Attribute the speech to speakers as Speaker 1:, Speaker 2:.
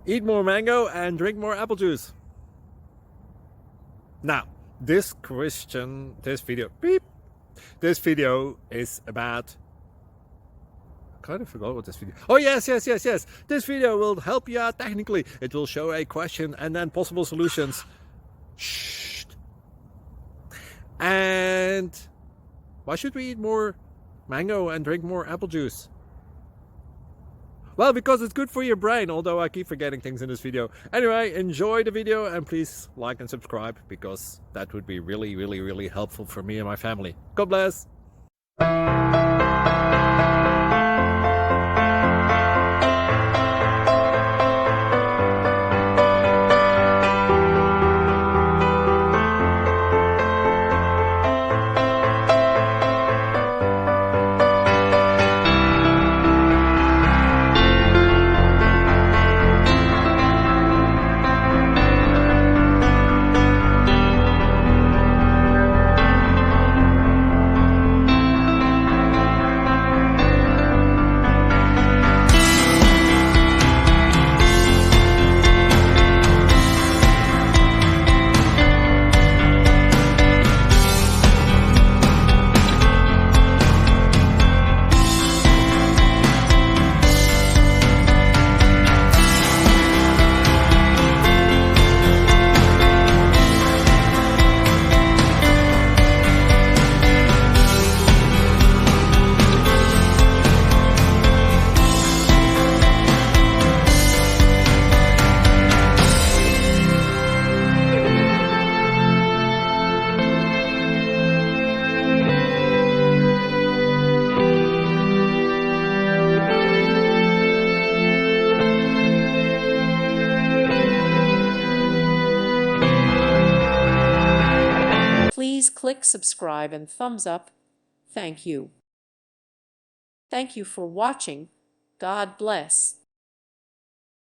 Speaker 1: Eat more mango and drink more apple juice. Now, this video is about, I kind of forgot what this video. Oh, yes. This video will help you out technically. It will show a question and then possible solutions. Shh. And why should we eat more mango and drink more apple juice? Well, because it's good for your brain, although I keep forgetting things in this video. Anyway, enjoy the video and please like and subscribe, because that would be really helpful for me and my family. God bless!
Speaker 2: Please click subscribe and thumbs up. Thank you. Thank you for watching. God bless.